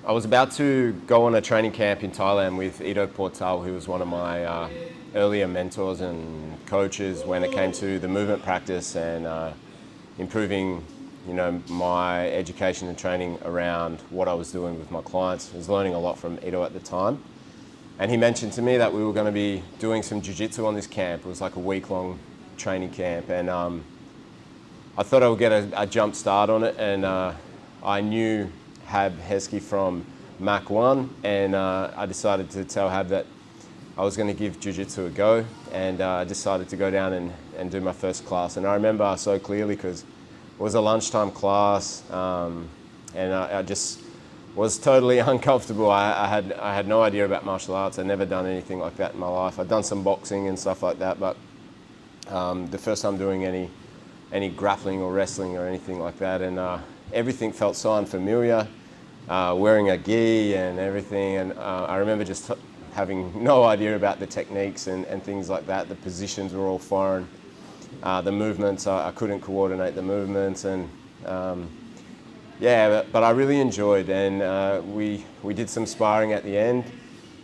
I was about to go on a training camp in Thailand with Ido Portal, who was one of my earlier mentors and coaches when it came to the movement practice and improving, my education and training around what I was doing with my clients. I was learning a lot from Ido at the time. And he mentioned to me that we were going to be doing some jiu-jitsu on this camp. It was like a week-long training camp. And I thought I would get a jump start on it. And I knew Hab Heske from Mach 1. And I decided to tell Hab that I was going to give jiu-jitsu a go. And I decided to go down and do my first class. And I remember so clearly because it was a lunchtime class. And I just was totally uncomfortable. I had no idea about martial arts. I'd never done anything like that in my life. I'd done some boxing and stuff like that, but the first time doing any grappling or wrestling or anything like that, and everything felt so unfamiliar. Wearing a gi and everything, and I remember just having no idea about the techniques and things like that. The positions were all foreign. The movements, I couldn't coordinate the movements, and yeah, but I really enjoyed, and we did some sparring at the end,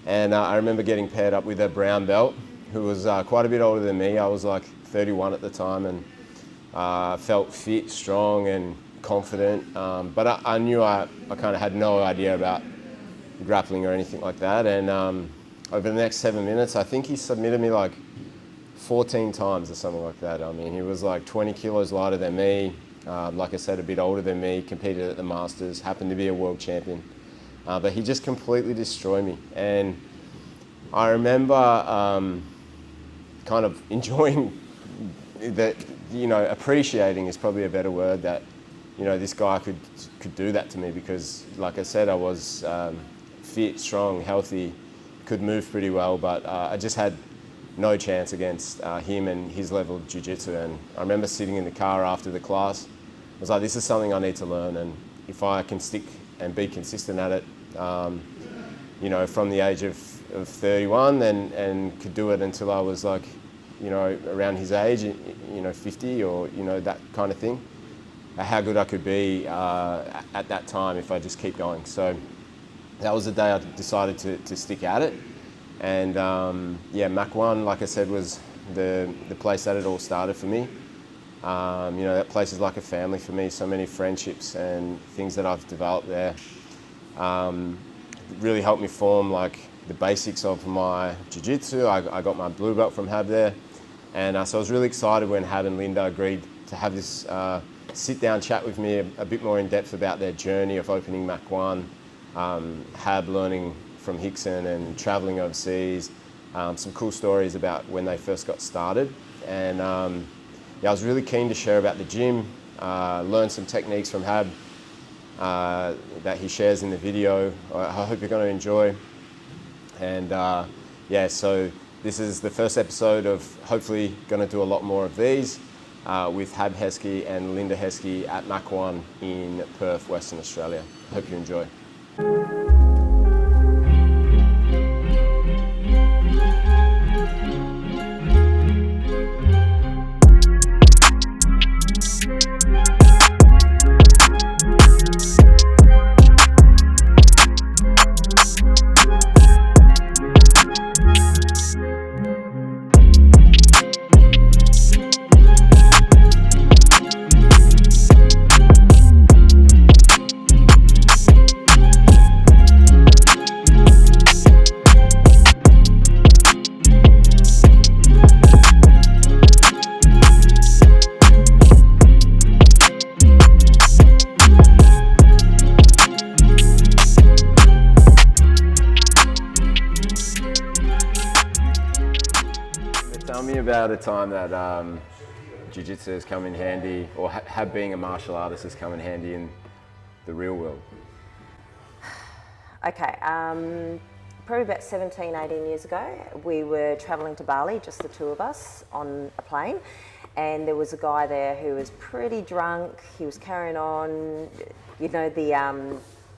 and I remember getting paired up with a brown belt who was quite a bit older than me. I was like 31 at the time, and felt fit, strong, and confident. But I knew I kind of had no idea about grappling or anything like that. And over the next 7 minutes, I think he submitted me like 14 times or something like that. I mean, he was like 20 kilos lighter than me. Like I said, a bit older than me, competed at the Masters, happened to be a world champion. But he just completely destroyed me. And I remember kind of enjoying that, appreciating is probably a better word, that, this guy could do that to me, because, like I said, I was fit, strong, healthy, could move pretty well, but I just had no chance against him and his level of jiu-jitsu. And I remember sitting in the car after the class. I was like, this is something I need to learn, and if I can stick and be consistent at it, from the age of 31 and could do it until I was like, around his age, 50 or, that kind of thing, how good I could be at that time if I just keep going. So that was the day I decided to stick at it. And Mach 1, like I said, was the place that it all started for me. That place is like a family for me. So many friendships and things that I've developed there really helped me form like the basics of my jiu-jitsu. I got my blue belt from Hab there, and so I was really excited when Hab and Lynda agreed to have this sit-down chat with me a bit more in depth about their journey of opening Mach 1, Hab learning from Rickson and traveling overseas, some cool stories about when they first got started. And I was really keen to share about the gym, learn some techniques from Hab that he shares in the video. I hope you're going to enjoy. And so this is the first episode of hopefully going to do a lot more of these with Hab Heske and Lynda Heske at Mach 1 in Perth, Western Australia. Hope you enjoy. Tell me about a time that jiu-jitsu has come in handy, or Hab being a martial artist has come in handy in the real world. Okay, probably about 17, 18 years ago, we were travelling to Bali, just the two of us, on a plane, and there was a guy there who was pretty drunk. He was carrying on,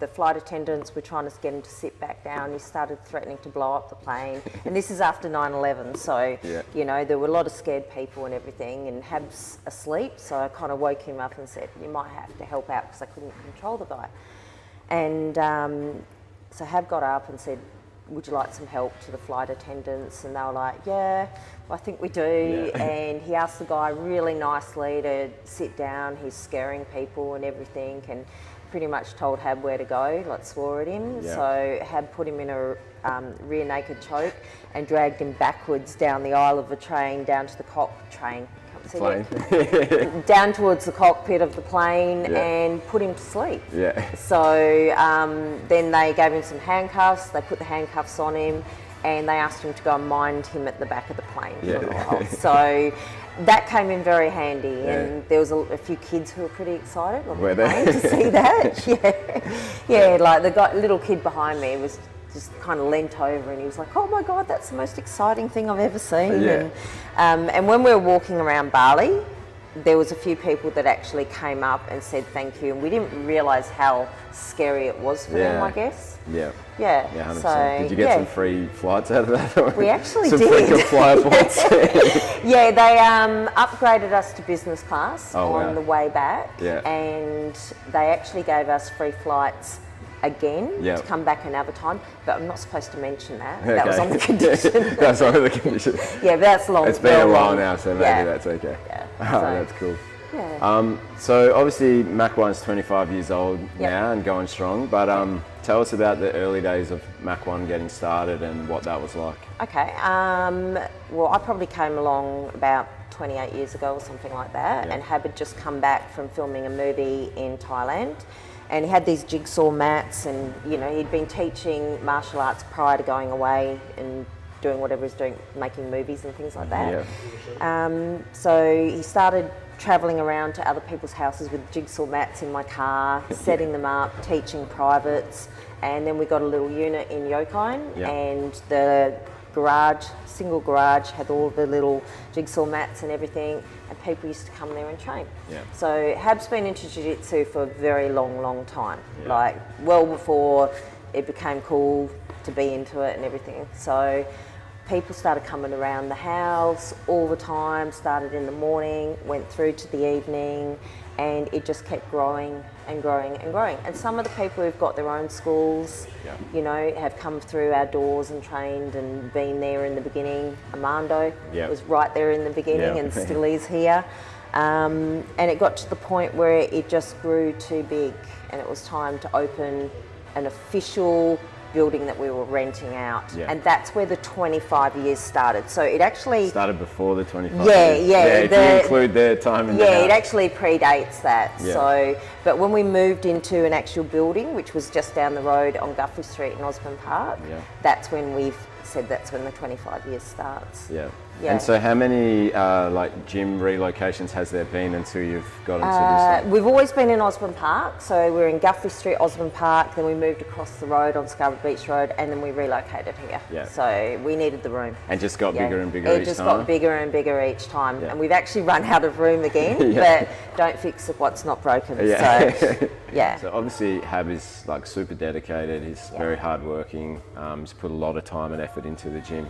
the flight attendants were trying to get him to sit back down. He started threatening to blow up the plane. And this is after 9/11, so, there were a lot of scared people and everything, and Hab's asleep, so I kind of woke him up and said, you might have to help out, because I couldn't control the guy. And so Hab got up and said, would you like some help to the flight attendants? And they were like, yeah, I think we do. Yeah. And he asked the guy really nicely to sit down. He's scaring people and everything, and pretty much told Hab where to go, like swore at him. Yeah. So Hab put him in a rear naked choke and dragged him backwards down the aisle of the train down to the Plane. down towards the cockpit of the plane, Yeah. and put him to sleep. Yeah. So then they gave him some handcuffs, they put the handcuffs on him, and they asked him to go and mind him at the back of the plane for a while. So that came in very handy, and there was a few kids who were pretty excited on the plane to see that. Yeah, like the little kid behind me was just kind of leant over and he was like, oh my God, that's the most exciting thing I've ever seen. Yeah. And when we were walking around Bali, there was a few people that actually came up and said thank you, and we didn't realise how scary it was for them, I guess. Yeah. Yeah. Yeah, 100%. So, did you get some free flights out of that? We actually some did. frequent flyer points? Yeah, they upgraded us to business class on the way back, and they actually gave us free flights again to come back another time, but I'm not supposed to mention that. That was on the condition. That's on the condition. Yeah, but that's long. It's been a while now, so maybe that's okay. Yeah. That's cool. Yeah. So obviously Mach 1's 25 years old now and going strong, but tell us about the early days of Mach 1 getting started and what that was like. Okay. Well, I probably came along about 28 years ago or something like that, and Hab had just come back from filming a movie in Thailand. And he had these jigsaw mats, and he'd been teaching martial arts prior to going away and doing whatever he was doing, making movies and things like that. So he started travelling around to other people's houses with jigsaw mats in my car, setting them up, teaching privates, and then we got a little unit in Yokain, and the single garage had all the little jigsaw mats and everything, and people used to come there and train. So Hab's been into Jiu-Jitsu for a very long time, like well before it became cool to be into it and everything. So people started coming around the house all the time, started in the morning, went through to the evening, and it just kept growing and growing and growing. And some of the people who've got their own schools, have come through our doors and trained and been there in the beginning. Armando was right there in the beginning and still is here. And it got to the point where it just grew too big, and it was time to open an official building that we were renting out, and that's where the 25 years started. So it actually started before the 25 years. If you include their time in the house. It actually predates that. So, but when we moved into an actual building, which was just down the road on Guthrie Street in Osborne Park, that's when we've said that's when the 25 years starts. And so how many gym relocations has there been until you've got into this? We've always been in Osborne Park, so we're in Guthrie Street, Osborne Park, then we moved across the road on Scarborough Beach Road, and then we relocated here. So we needed the room. And just got bigger and bigger each time? It just got bigger and bigger each time. And we've actually run out of room again, but don't fix what's not broken. So obviously Hab is like super dedicated, he's very hardworking, he's put a lot of time and effort into the gym.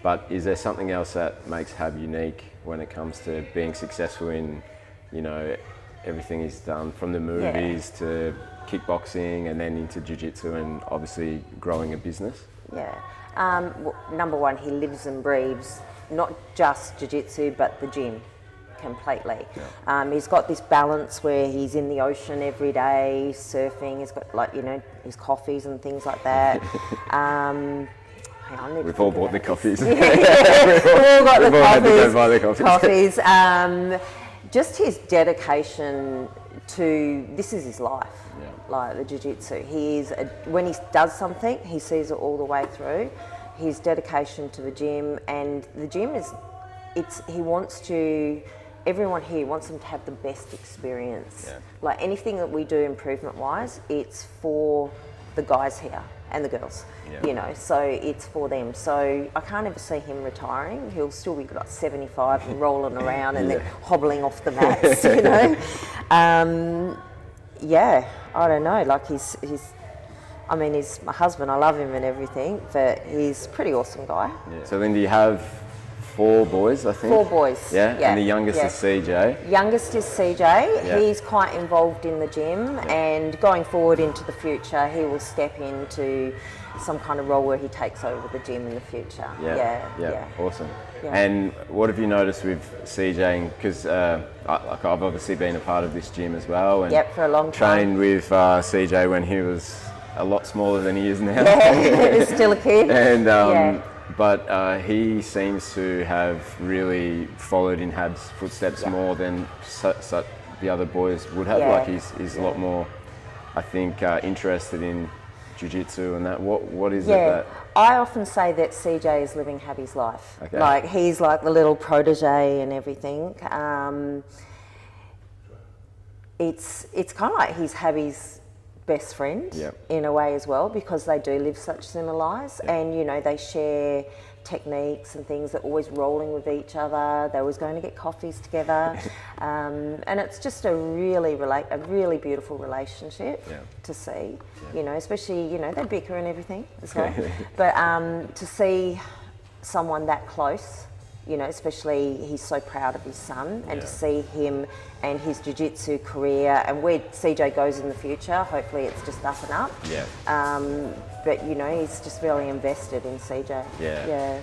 But is there something else that makes Hab unique when it comes to being successful in, everything he's done from the movies to kickboxing and then into jiu-jitsu and obviously growing a business? Number one, he lives and breathes not just jiu-jitsu but the gym completely. He's got this balance where he's in the ocean every day, surfing, he's got his coffees and things like that. We've all bought the coffees. We've all got the had to go buy the coffees. Just his dedication to, this is his life, like the jiu-jitsu. When he does something, he sees it all the way through. His dedication to the gym, and the gym everyone here wants them to have the best experience. Like anything that we do improvement-wise, it's for the guys here and the girls, so it's for them. So I can't ever see him retiring. He'll still be like 75 and rolling around and then hobbling off the mats, I don't know, like he's my husband, I love him and everything, but he's a pretty awesome guy. So Lynda, you have 4 boys, I think. 4 boys. Yeah, yeah. and the youngest is CJ. Youngest is CJ. Yeah. He's quite involved in the gym, and going forward into the future, he will step into some kind of role where he takes over the gym in the future. Yeah. Awesome. Yeah. And what have you noticed with CJ? Because I've obviously been a part of this gym as well, and for a long time. Trained with CJ when he was a lot smaller than he is now. Yeah, he's still a kid. And but he seems to have really followed in Hab's footsteps more than the other boys would have. Like he's a lot more, I think, interested in jiu-jitsu and that. What is it that? I often say that CJ is living Habby's life. Okay. Like he's like the little protege and everything. It's kind of like he's Habby's best friend in a way as well, because they do live such similar lives, and you know, they share techniques and things. They're always rolling with each other. They're always going to get coffees together, and it's just a really beautiful relationship to see. You know, especially, you know, they bicker and everything as well, but to see someone that close, you know, especially he's so proud of his son, and to see him and his jiu-jitsu career and where CJ goes in the future, hopefully it's just up and up. But you know, he's just really invested in CJ.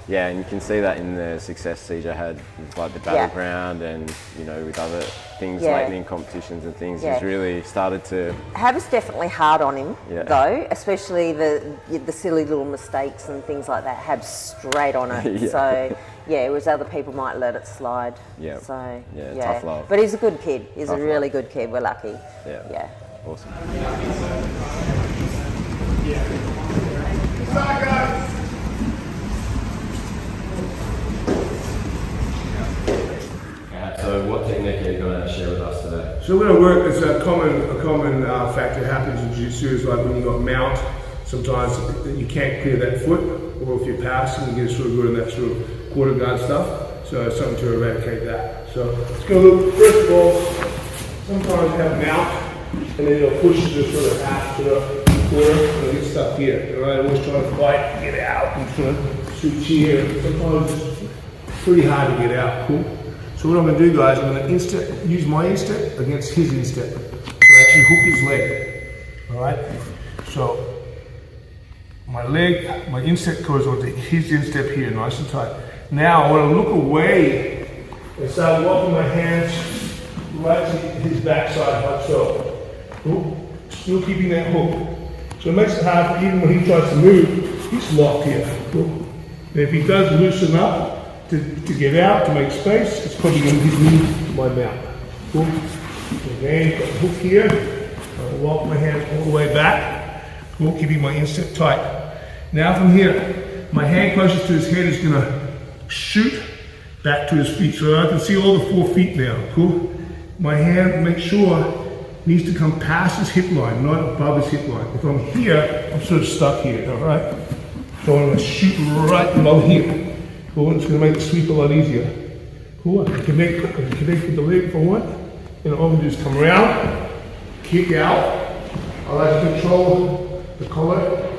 Yeah, and you can see that in the success CJ had with like the battleground and, you know, with other things lately in competitions and things. He's really started to... Hab's definitely hard on him though, especially the silly little mistakes and things like that. Hab's straight on it. So whereas other people might let it slide. So tough love. But he's a good kid. He's a really good kid. We're lucky. Yeah. Awesome. So what technique are you going to share with us today? So we're going to work, it's a common factor that happens in jiu-jitsu is like when you've got mount, sometimes you can't clear that foot, or if you're passing, you get sort of good in that sort of quarter guard stuff. So it's something to eradicate that. So let's go look, first of all, sometimes you have mount, and then it'll push you to sort of half to the quarter, and it'll get stuck here. All right, always trying to fight, get out, and sort of switch here. Sometimes it's pretty hard to get out. Cool. So what I'm going to do, guys, I'm going to use my instep against his instep. So I actually hook his leg. All right. So my leg, my instep goes onto his instep here, nice and tight. Now I want to look away and start walking my hands right to his backside, like so. Cool. Still keeping that hook. So it makes it hard for even when he tries to move, he's locked here. Cool. And if he does loosen up, to get out, to make space, it's probably going to give me my mount. Cool. Again, got the hook here. I'll walk my hands all the way back. Cool, keeping my instep tight. Now from here, my hand closest to his head is going to shoot back to his feet. So I can see all the 4 feet now. Cool. My hand, make sure, needs to come past his hip line, not above his hip line. If I'm here, I'm sort of stuck here, all right? So I'm going to shoot right above here. Cool, it's going to make the sweep a lot easier. Cool, I can connect with the leg for one. And all I'm going to do is come around, kick out. I like to control the collar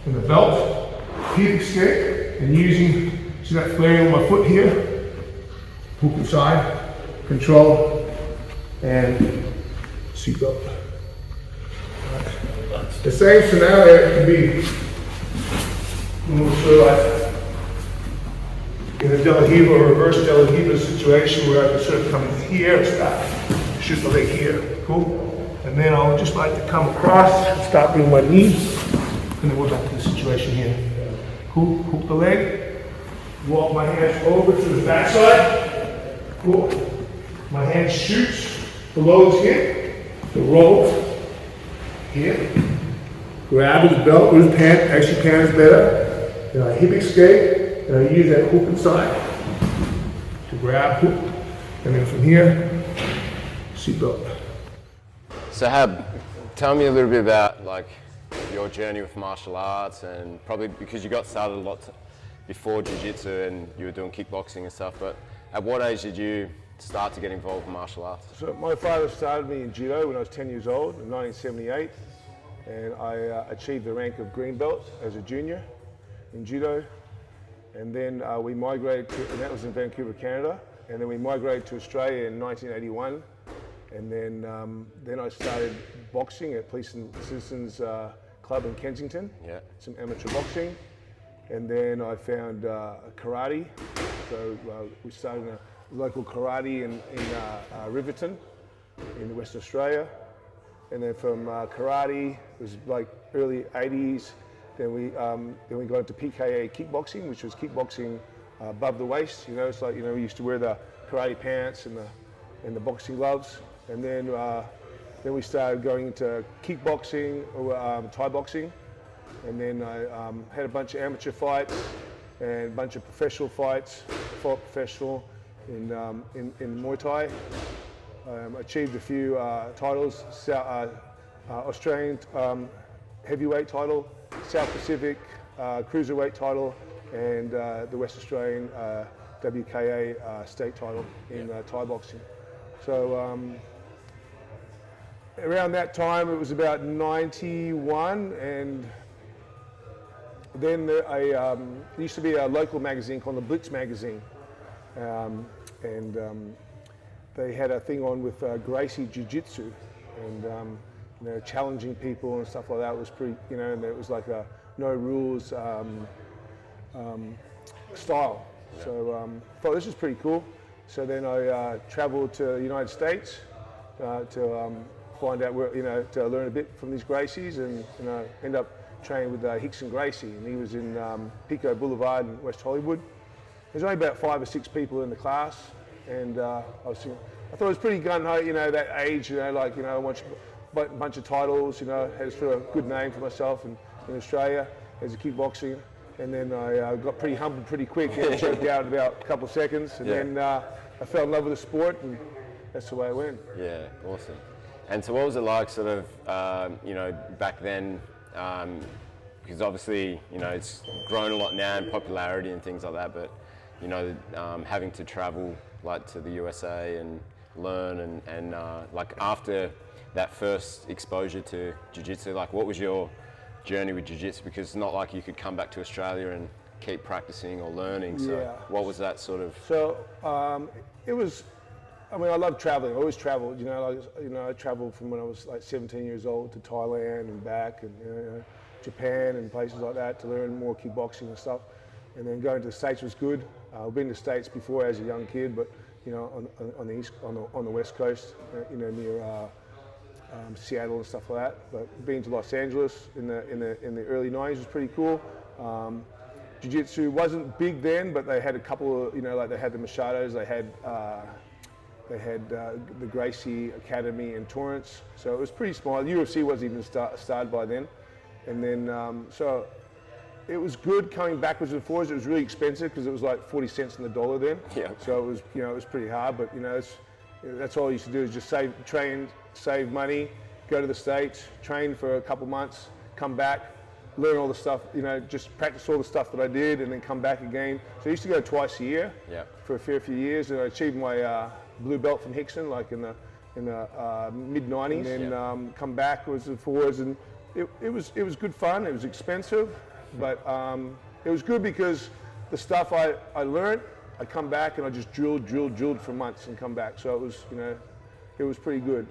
and the belt, hip escape, and using, see that flaring on my foot here? Hook inside, control, and seat belt. Right. The same scenario can be sort of like in a De La Hiva or reverse De La Hiva situation where I can sort of come in here and start shoot the leg here. Cool. And then I'll just like to come across and start bringing my knee, and then we're back to the situation here. Cool. Hook the leg, walk my hands over to the backside. Cool. My hand shoots below his hip, the roll here. Grab his belt with his pant, actually pant is better. Then I hip escape. And I use that hook inside to grab hook, and then from here, seatbelt. So Hab, tell me a little bit about like your journey with martial arts, and probably because you got started a lot before jiu-jitsu and you were doing kickboxing and stuff, but at what age did you start to get involved in martial arts? So my father started me in judo when I was 10 years old in 1978, and I achieved the rank of green belt as a junior in judo. and then we migrated to, and that was in Vancouver, Canada, and then we migrated to Australia in 1981, and then I started boxing at Police and Citizens Club in Kensington, some amateur boxing, and then I found karate, so we started a local karate in Riverton in Western Australia, and then from karate, it was like early 80s, then we got into PKA kickboxing, which was kickboxing above the waist. You know, it's like, you know, we used to wear the karate pants and the boxing gloves, and then we started going into kickboxing or Thai boxing, and then I had a bunch of amateur fights and a bunch of professional fights. Fought professional in Muay Thai. Achieved a few titles: Australian heavyweight title, South Pacific cruiserweight title, and the West Australian WKA state title in Thai boxing. So around that time, it was about 91, and then there used to be a local magazine called the Blitz magazine, and they had a thing on with Gracie Jiu-Jitsu, and you know, challenging people and stuff like that. Was pretty, you know, and it was like a no rules style. So thought this was pretty cool. So then I travelled to the United States to find out where, you know, to learn a bit from these Gracies, and you know, end up training with Rickson Gracie, and he was in Pico Boulevard in West Hollywood. There's only about 5 or 6 people in the class, and I thought it was pretty gun-ho, you know, that age, you know, like, you know, a bunch of titles, you know, had a sort of good name for myself in Australia as a kickboxing, and then I got pretty humbled pretty quick, and choked out in about a couple of seconds, and then I fell in love with the sport, and that's the way it went. Yeah, awesome. And so what was it like sort of, you know, back then, because obviously, you know, it's grown a lot now in popularity and things like that, but, you know, having to travel like to the USA and learn, and like after that first exposure to jiu-jitsu, like what was your journey with jiu-jitsu? Because it's not like you could come back to Australia and keep practicing or learning, so what was that sort of? So it was, I mean, I love traveling. I always traveled, you know, I traveled from when I was like 17 years old to Thailand and back, and you know, Japan and places like that to learn more kickboxing and stuff. And then going to the States was good. I've been to the States before as a young kid, but you know, on the West Coast, you know, near Seattle and stuff like that. But being to Los Angeles in the early 90s was pretty cool. Jiu-Jitsu wasn't big then, but they had a couple of, you know, like they had the Machados, they had the Gracie Academy in Torrance, so it was pretty small. The UFC wasn't even started by then, and then so it was good coming backwards and forwards. It was really expensive because it was like 40 cents on the dollar then. Yeah. So it was, you know, it was pretty hard, but you know, that's all I used to do is just save money, go to the States, train for a couple months, come back, learn all the stuff, you know, just practice all the stuff that I did, and then come back again. So I used to go twice a year for a fair few years, and I achieved my blue belt from Rickson, like in the mid 90s, and then come back was forwards, and it was good fun. It was expensive, but it was good because the stuff I learned, I come back and I just drilled for months and come back. So it was, you know, it was pretty good.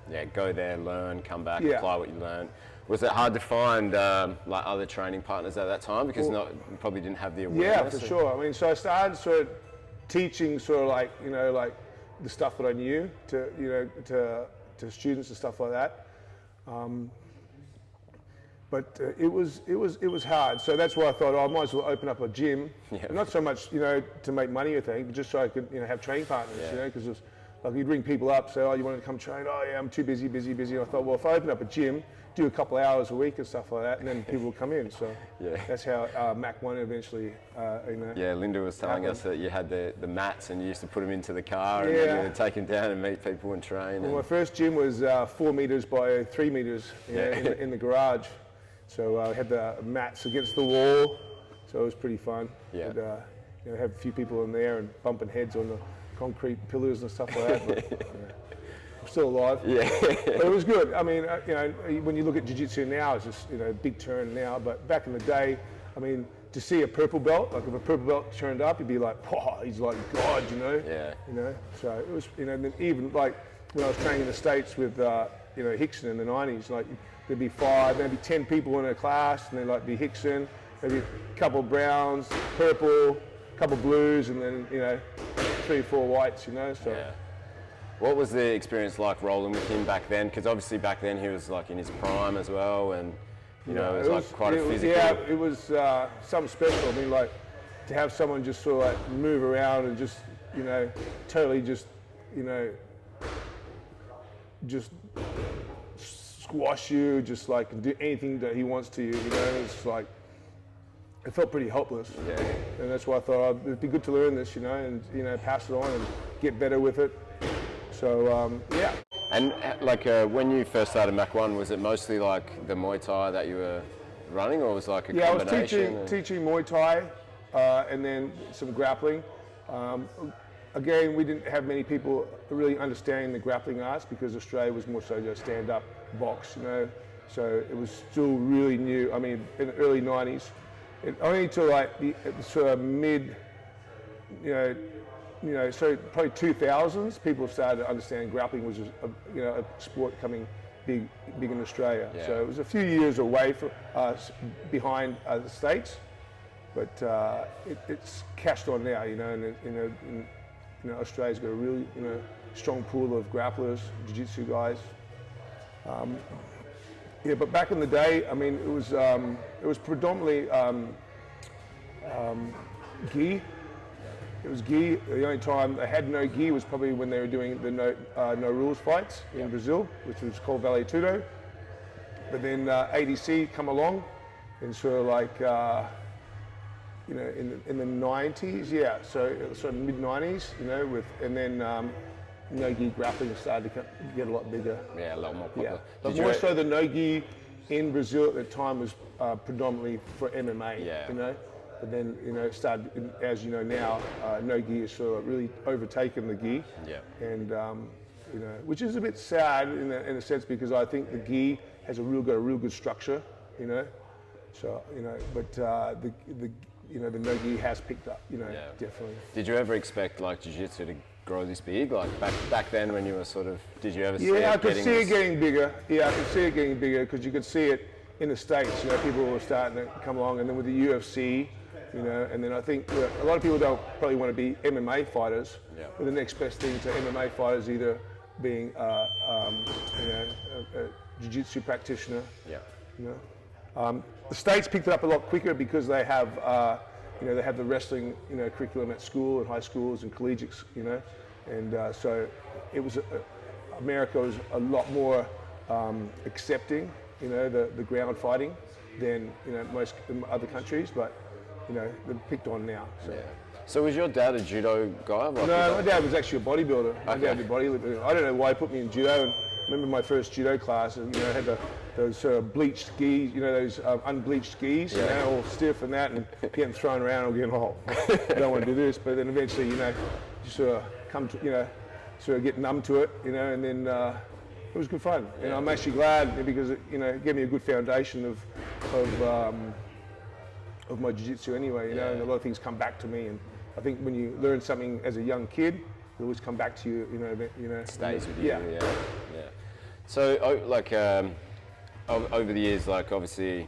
Yeah, go there, learn, come back, apply what you learned. Was it hard to find like other training partners at that time, because you probably didn't have the awareness? Yeah, for sure. I mean, so I started sort of teaching sort of like, you know, like the stuff that I knew to, you know, to students and stuff like that. But it was hard. So that's why I thought, I might as well open up a gym. Not so much, you know, to make money, I think, but just so I could, you know, have training partners, you know, because it was like you'd ring people up, say, oh, you want to come train? Oh yeah, I'm too busy. And I thought, well, if I open up a gym, do a couple hours a week and stuff like that, and then people will come in. So that's how Mac 1 eventually, you know. Yeah, Lynda was telling us that you had the mats and you used to put them into the car and then you'd take them down and meet people and train. Well, my first gym was 4 meters by 3 meters in the garage. So I had the mats against the wall, so it was pretty fun. Yeah. And, you know, have a few people in there and bumping heads on the concrete pillars and stuff like that. But, I'm still alive. Yeah. But it was good. I mean, you know, when you look at jiu-jitsu now, it's just, you know, big turn now. But back in the day, I mean, to see a purple belt, like if a purple belt turned up, you'd be like, oh, he's like God, you know? Yeah. You know, so it was, you know, and then even like when I was training in the States with, you know, Rickson in the 90s, like there'd be 5, maybe 10 people in a class, and then like be Rickson, maybe a couple of browns, purple, a couple of blues, and then, you know, 3 or 4 whites, you know, so. Yeah. What was the experience like rolling with him back then? Because obviously back then he was like in his prime as well, and you know, it was like quite a physical. Yeah, it was something special. I mean, like to have someone just sort of like move around and just, you know, totally just, you know, just squash you, just like do anything that he wants to you. You know, it's like it felt pretty helpless. Yeah. And that's why I thought it'd be good to learn this, you know, and you know, pass it on and get better with it. So yeah. And like when you first started Mach 1, was it mostly like the Muay Thai that you were running, or was it like a combination? I was teaching Muay Thai and then some grappling. Again, we didn't have many people really understanding the grappling arts because Australia was more so just stand-up box, you know. So it was still really new. I mean, in the early 90s, only until like the sort of mid, you know, so probably 2000s, people started to understand grappling was, you know, a sport coming big in Australia. Yeah. So it was a few years away from behind the States, but it's cashed on now, you know, and you know, Australia's got a really, you know, strong pool of grapplers, jiu-jitsu guys. Yeah, but back in the day, I mean, it was predominantly gi. It was gi. The only time they had no gi was probably when they were doing the no rules fights in Brazil, which was called Vale Tudo. But then ADC come along, and sort of like you know, in the 90s, yeah. So it was sort of mid 90s, you know, and then no gi grappling started to get a lot bigger. Yeah, a lot more popular. Yeah. But more so the no gi in Brazil at the time was predominantly for MMA. Yeah. You know. But then, you know, it started, as you know now, no gi has sort of really overtaken the gi. Yeah. And, you know, which is a bit sad in a sense because I think the gi has got a real good structure, you know. So, you know, but you know, the no gi has picked up, you know, definitely. Did you ever expect like jiu-jitsu to grow this big? Like back then when you were sort of, did you ever see it? Yeah, I could see it getting bigger. Yeah, I could see it getting bigger because you could see it in the States, you know, people were starting to come along, and then with the UFC, you know, and then I think a lot of people don't probably want to be MMA fighters. Yeah. But the next best thing to MMA fighters either being, you know, a jiu-jitsu practitioner. Yeah. You know, the States picked it up a lot quicker because they have, you know, they have the wrestling, you know, curriculum at school and high schools and collegiates, you know, and so it was America was a lot more accepting, you know, the ground fighting than, you know, most other countries, but you know, they've picked on now. So. Yeah. So was your dad a judo guy? Like, no, my dad was actually a bodybuilder. Okay. My dad did bodybuilding. I don't know why he put me in judo. And I remember my first judo class, and you know, had those bleached skis, you know, those unbleached skis, you know, all stiff and that, and getting thrown around and getting, oh, I don't want to do this. But then eventually, you know, you sort of come to, you know, sort of get numb to it, you know, and then it was good fun. And I'm actually glad because it, you know, it gave me a good foundation of my jiu-jitsu anyway, you know, and a lot of things come back to me. And I think when you learn something as a young kid, it always come back to you, you know. It stays with you. Yeah. Yeah. So like over the years, like obviously,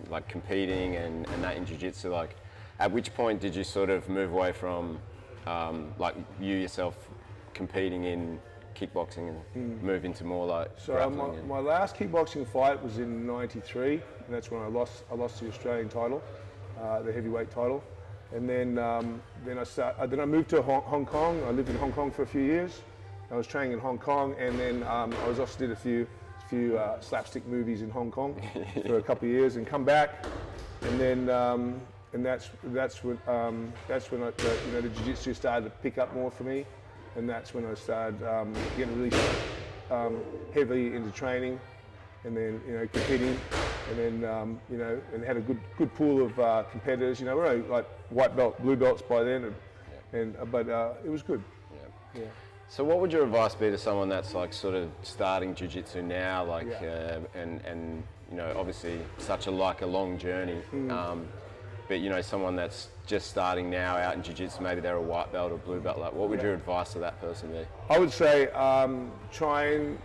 like competing and that in jiu-jitsu, like at which point did you sort of move away from like you yourself competing in kickboxing and move into more like grappling? My last kickboxing fight was in '93, and that's when I lost the Australian title, the heavyweight title. And then I moved to Hong Kong. I lived in Hong Kong for a few years. I was training in Hong Kong, and then I was also did a few slapstick movies in Hong Kong for a couple of years, and come back, and then and that's when I, you know, the jiu-jitsu started to pick up more for me. And that's when I started getting really heavily into training, and then, you know, competing, and then you know, and had a good pool of competitors. You know, we're only like white belt, blue belts by then, but it was good. Yeah. So what would your advice be to someone that's like sort of starting jiu-jitsu now, like and you know, obviously such a long journey. but you know, someone that's just starting now out in jiu-jitsu, maybe they're a white belt or blue belt, like what would your advice to that person be? I would say try and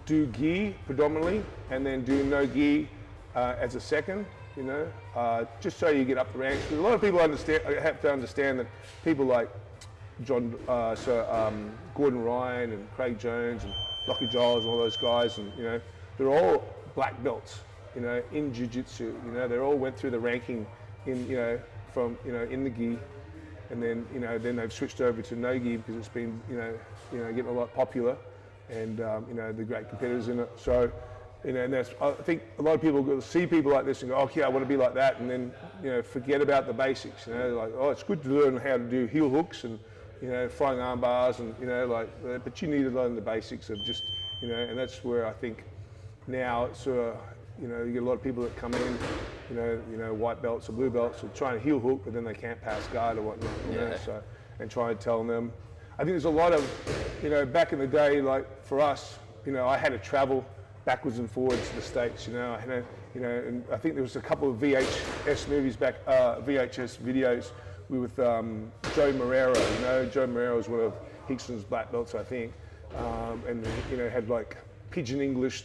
do gi predominantly, and then do no gi as a second. You know, just so you get up the ranks. Because a lot of people have to understand that people like Gordon Ryan and Craig Jones and Lockie Giles and all those guys, and you know, they're all black belts. You know, in jiu-jitsu. You know, they all went through the ranking in, you know, from, you know, in the gi, and then, you know, then they've switched over to no gi because it's been, you know, getting a lot popular, and you know, the great competitors in it. So, you know, and that's, I think a lot of people see people like this and go, okay, I want to be like that, and then, you know, forget about the basics. You know, like, oh, it's good to learn how to do heel hooks and, you know, flying arm bars, and, you know, like, but you need to learn the basics of just, you know, and that's where I think now it's sort of, you know, you get a lot of people that come in, you know, white belts or blue belts, or trying to heel hook, but then they can't pass guard or whatnot, you know, so, and try and tell them. I think there's a lot of, you know, back in the day, like for us, you know, I had to travel backwards and forwards to the States, you know, I had to, you know, and I think there was a couple of VHS movies back, VHS videos with Joe Marrero, you know, Joe Marrero was one of Rickson's black belts, I think, and, you know, had like pidgin English,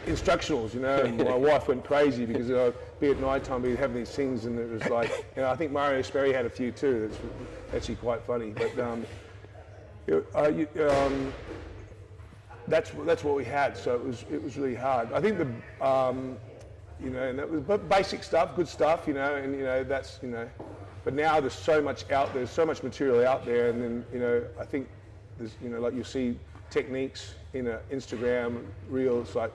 instructionals, you know, and my wife went crazy because be at night time we'd have these things, and it was like, you know, I think Mario Sperry had a few too. That's actually quite funny, but that's what we had. So it was really hard. I think the you know, and that was but basic stuff, good stuff, you know, and you know that's, you know, but now there's so much out there, so much material out there, and then, you know, I think there's, you know, like you see techniques in Instagram reels, like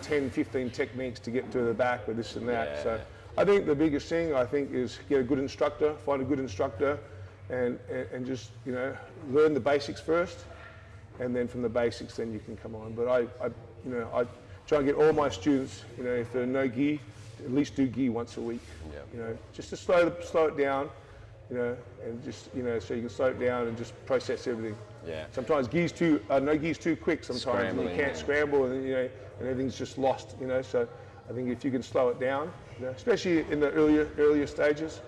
10, 15 techniques to get to the back with this and that. Yeah. So I think the biggest thing, I think, is get a good instructor, find a good instructor, and just, you know, learn the basics first, and then from the basics then you can come on. But I try and get all my students, you know, if they're no gi, at least do gi once a week. Yeah. You know, just to slow it down, you know, and just, you know, so you can slow it down and just process everything. Yeah. Sometimes no gi's too quick sometimes, and you can't scramble, and, you know, and everything's just lost, you know. So I think if you can slow it down, you know, especially in the earlier stages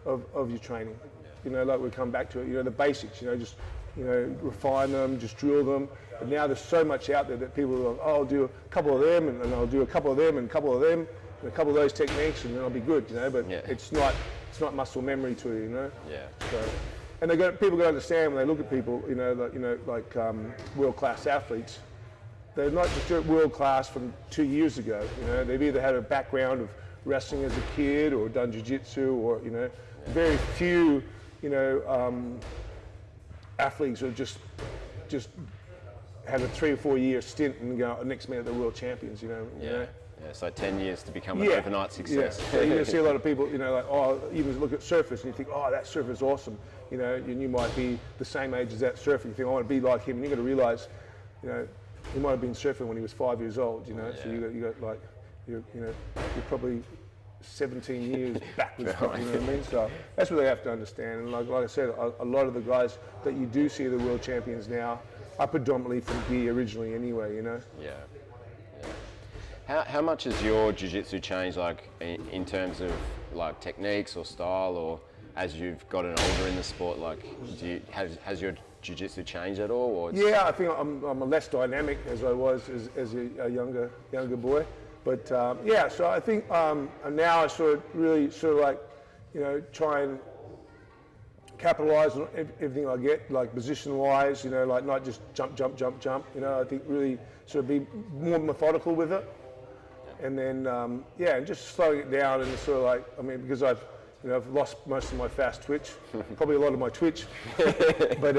of your training, you know, like we come back to it, you know, the basics, you know, just, you know, refine them, just drill them. But now there's so much out there that people are like, oh, I'll do a couple of them, and I'll do a couple of them, and a couple of them, and a couple of those techniques, and then I'll be good, you know. But it's not muscle memory to you, you know. Yeah. So, and people got to understand when they look at people, you know, like world-class athletes, they're not just world-class from 2 years ago. You know, they've either had a background of wrestling as a kid or done jiu-jitsu, or, you know, very few, you know, athletes who just had a 3 or 4 year stint and go next minute they're world champions. You know. Yeah. Yeah, so 10 years to become an overnight success. Yeah. So you see a lot of people, you know, like, oh, even look at surfers and you think, oh, that surfer's awesome. You know, and you might be the same age as that surfer. You think, I want to be like him. And you've got to realise, you know, he might have been surfing when he was 5 years old, you know. So you got like, you're probably 17 years backwards, you know what I mean? So that's what they have to understand. And like I said, a lot of the guys that you do see the world champions now are predominantly from gi originally anyway, you know. Yeah. How much has your jiu-jitsu changed, like in terms of like techniques or style, or as you've gotten older in the sport? Like, has your jiu-jitsu changed at all? Or yeah, I think I'm less dynamic as I was as a younger boy. But yeah, so I think now I really like, you know, try and capitalize on everything I get, like position-wise, you know, like not just jump. You know, I think really sort of be more methodical with it. And then, and just slowing it down, and sort of like, I mean, because I've lost most of my fast twitch, probably a lot of my twitch, but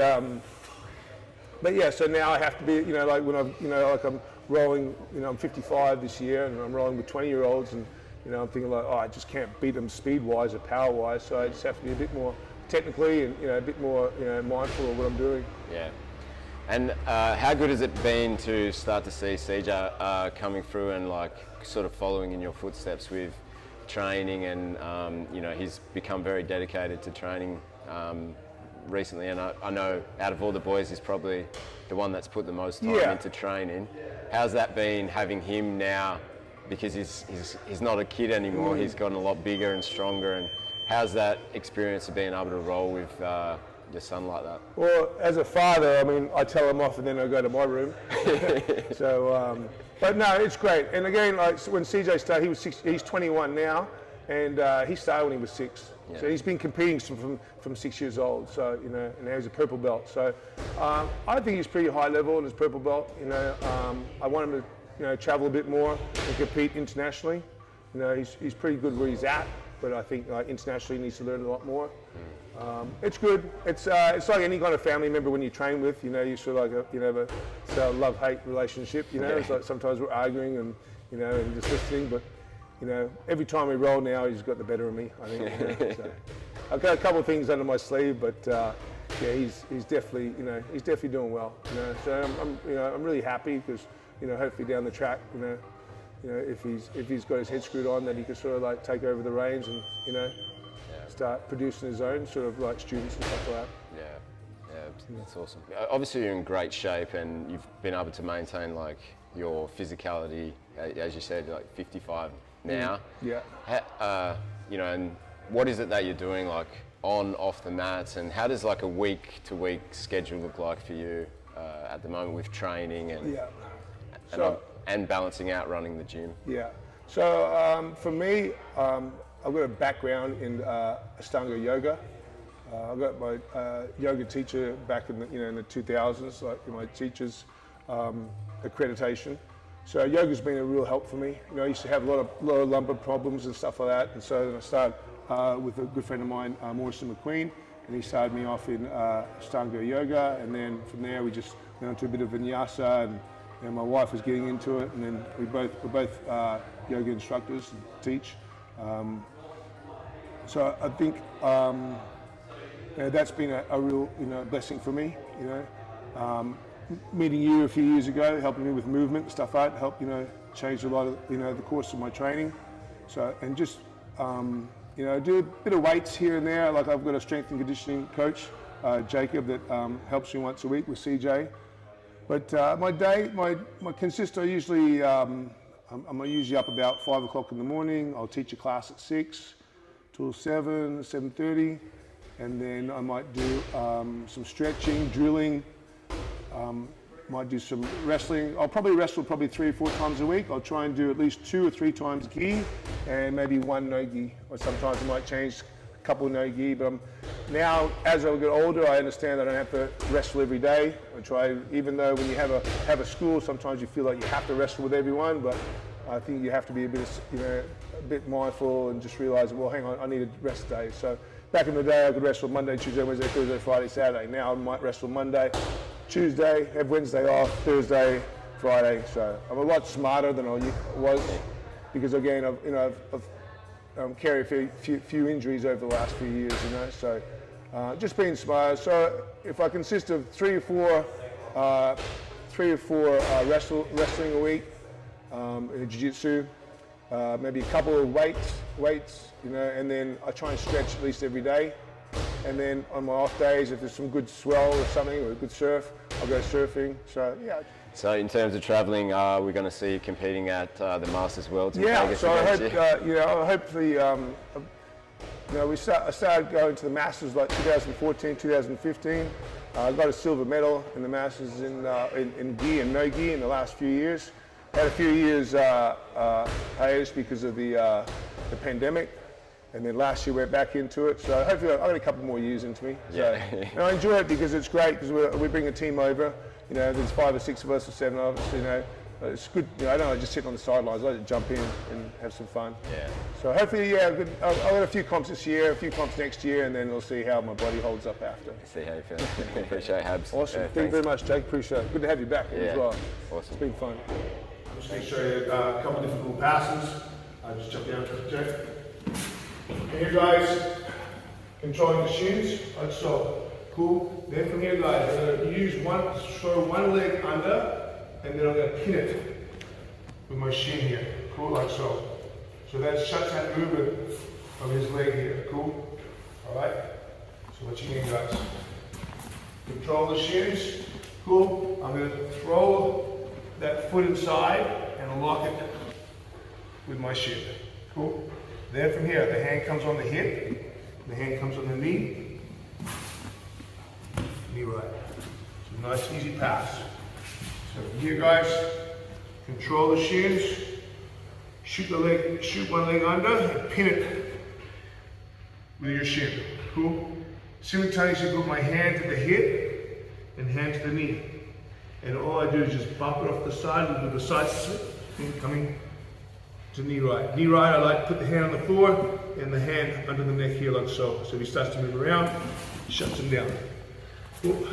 yeah, so now I have to be, you know, like when I'm rolling, you know, I'm 55 this year, and I'm rolling with 20-year-olds, and, you know, I'm thinking like, oh, I just can't beat them speed-wise or power-wise, so I just have to be a bit more technically and, you know, a bit more, you know, mindful of what I'm doing. Yeah. And how good has it been to start to see CJ coming through and like sort of following in your footsteps with training, and you know, he's become very dedicated to training recently, and I know out of all the boys he's probably the one that's put the most time into training. How's that been, having him now because he's not a kid anymore. He's gotten a lot bigger and stronger. And how's that experience of being able to roll with your son like that? Well, as a father, I mean, I tell him off and then I go to my room. So, but no, it's great. And again, like when CJ started, he's 21 now, and he started when he was 6. Yeah. So he's been competing from 6 years old. So and now he's a purple belt. So I think he's pretty high level in his purple belt. I want him to travel a bit more and compete internationally. He's pretty good where he's at, but I think internationally he needs to learn a lot more. It's good. It's like any kind of family member when you train with. You sort of like a love-hate relationship. It's like sometimes we're arguing and and just listening, but every time we roll now, he's got the better of me. I think. So I've got a couple of things under my sleeve, but he's definitely he's definitely doing well. So I'm really happy because hopefully down the track if he's got his head screwed on, then he can sort of like take over the reins and start producing his own sort of like students and stuff like that. Yeah, that's awesome. Obviously you're in great shape and you've been able to maintain like your physicality, as you said, like 55 now. Yeah. And what is it that you're doing like on, off the mats, and how does like a week to week schedule look like for you at the moment with training and balancing out running the gym? Yeah. So for me, I've got a background in Ashtanga yoga. I got my yoga teacher back in the 2000s, like my teacher's accreditation. So yoga's been a real help for me. I used to have a lot of lumbar problems and stuff like that, and so then I started with a good friend of mine, Morrison McQueen, and he started me off in Ashtanga yoga, and then from there we just went on to a bit of vinyasa, and my wife was getting into it, and then we're both yoga instructors and teach. So I think that's been a real blessing for me. Meeting you a few years ago, helping me with movement and stuff like that, helped change a lot of the course of my training. So and just do a bit of weights here and there. Like I've got a strength and conditioning coach, Jacob, that helps me once a week with CJ. But my consist, I'm usually up about 5 o'clock in the morning. I'll teach a class at 6 till 7:30, and then I might do some stretching, drilling. Might do some wrestling. I'll probably wrestle 3 or 4 times a week. I'll try and do at least 2 or 3 times gi and maybe 1 no gi. Or sometimes I might change a couple no gi. But now, as I get older, I understand that I don't have to wrestle every day. I try, even though when you have a school, sometimes you feel like you have to wrestle with everyone. But I think you have to be a bit mindful and just realize, well, hang on, I need a rest day. So back in the day, I could wrestle Monday, Tuesday, Wednesday, Thursday, Friday, Saturday. Now I might wrestle Monday, Tuesday, have Wednesday off, Thursday, Friday. So I'm a lot smarter than I was because again, I've carried a few injuries over the last few years, So just being smarter. So if I consist of 3 or 4 wrestling a week, in jiu-jitsu, maybe a couple of weights, and then I try and stretch at least every day. And then on my off days, if there's some good swell or something, or a good surf, I'll go surfing. So yeah. So in terms of travelling, we're going to see you competing at the Masters Worlds in Vegas. So I hope, hopefully, I started going to the Masters like 2014, 2015. I got a silver medal in the Masters in gi and no gi in the last few years. Had a few years hiatus because of the pandemic. And then last year went back into it, so hopefully I've got a couple more years into me. So, and I enjoy it because it's great because we bring a team over. There's 5 or 6 of us or 7 of us. It's good. I don't just sit on the sidelines. I like to jump in and have some fun. Yeah. So hopefully, good. I'll have a few comps this year, a few comps next year, and then we'll see how my body holds up after. See how you feel. Appreciate it, Habs. Awesome. Thank you very much, Jake. Appreciate it. Good to have you back as well. Awesome. It's been fun. I'm just going to show you a couple of different little passes. I'll just jump down to it, Jake. Here guys, controlling the shins, like so. Cool. Then from here guys, I'm going to throw one leg under, and then I'm going to pin it with my shin here. Cool, like so. So that shuts that movement of his leg here. Cool? Alright? So what you need guys. Control the shins. Cool. I'm going to throw that foot inside and lock it. with my shin. Cool? Then from here, the hand comes on the hip, the hand comes on the knee right. So nice easy pass. So from here guys, control the shins, shoot one leg under and pin it with your shin. Cool? Simultaneously put my hand to the hip and hand to the knee. And all I do is just bump it off the side with the side slip, coming to knee right. Knee right, I like to put the hand on the floor and the hand under the neck here like so. So if he starts to move around, shuts him down. Cool.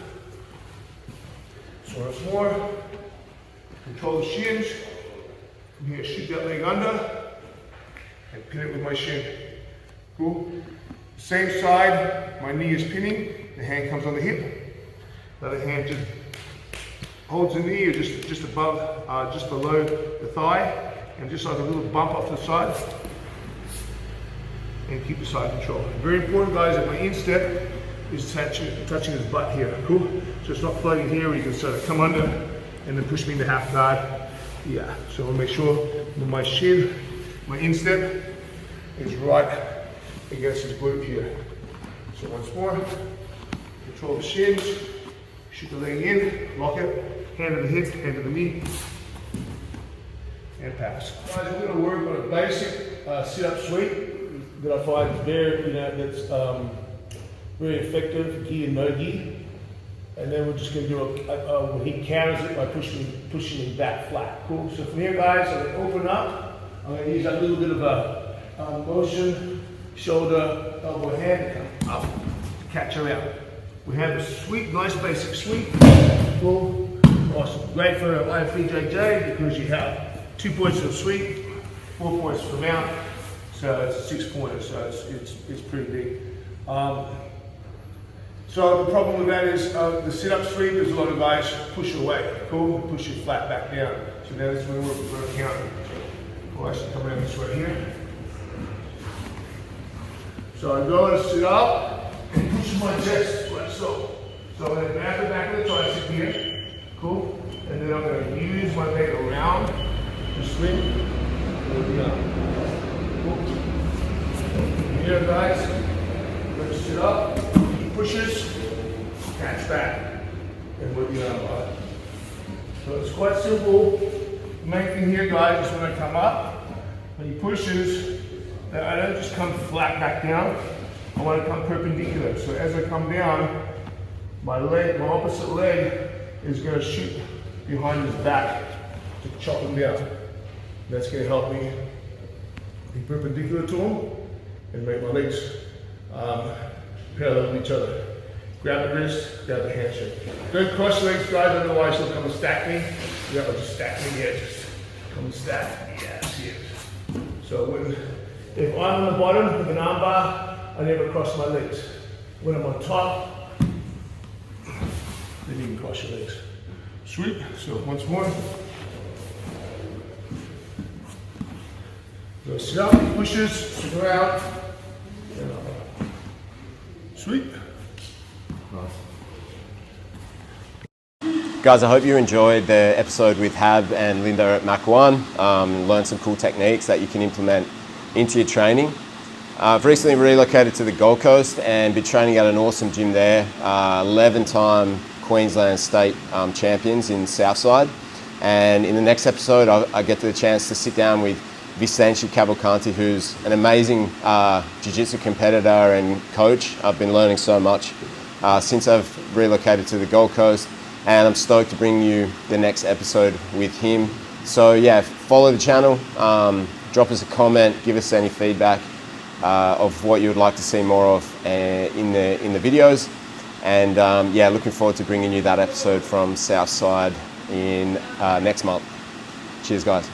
So once more, control the shins. From here, shoot that leg under and pin it with my shin. Cool. Same side, my knee is pinning, the hand comes on the hip. The other hand just holds the knee or just above, just below the thigh, and just like a little bump off the side. And keep the side control. Very important guys, that my instep is touching his butt here. Cool? So it's not floating here where you can sort of come under and then push me into half guard. Yeah, so I'll make sure that my shin, my instep is right against his glute here. So once more, control the shins, shoot the leg in, lock it, hand to the hip, hand to the knee, and pass. Guys, we're going to work on a basic sit-up sweep that I find very, that's very effective, gi and no gi. And then we're just going to do he counters it by pushing him back flat. Cool. So from here, guys, I'm going to open up. I'm going to use that little bit of a motion, shoulder, elbow, hand, come up to catch her out. We have a sweep, nice basic sweep. Cool. Awesome. Great for IFBJJ because you have 2 points for sweep, 4 points for mount. So it's a 6-pointer. So it's pretty big. So the problem with that is the sit-up sweep is a lot of guys push away. Cool. Push you flat back down. So now this is where we're going to counter. We'll actually come around this way here. So I'm going to sit up and push my chest like so. So I'm going to grab the back of the tricep here. Cool. And then I'm going to use my leg around the swing. Cool. Here guys, let's sit up. Pushes, catch back, and work the arm bar. So it's quite simple. The main thing here, guys, is when I come up, when he pushes, that I don't just come flat back down. I want to come perpendicular. So as I come down, my opposite leg is going to shoot behind his back to chop him down. That's going to help me be perpendicular to him and make my legs parallel to each other. Grab the wrist, grab the handshake. Don't cross your legs, guys, otherwise you'll come and stack me. Yeah, or just stack me, yeah, just come and stack. Yes, yes. So if I'm on the bottom with an arm bar, I never cross my legs. When I'm on top, then you can cross your legs. Sweep, so once more. Go sit up, pushes, sit around. Sweep. Guys, I hope you enjoyed the episode with Hab and Lynda at Mach 1. Learned some cool techniques that you can implement into your training. I've recently relocated to the Gold Coast and been training at an awesome gym there. 11-time Queensland State champions in Southside. And in the next episode, I get the chance to sit down with Vicenci Cavalcanti, who's an amazing Jiu-Jitsu competitor and coach. I've been learning so much since I've relocated to the Gold Coast, and I'm stoked to bring you the next episode with him. So yeah, follow the channel, drop us a comment, give us any feedback of what you would like to see more of in the videos, and yeah, looking forward to bringing you that episode from Southside in next month. Cheers, guys.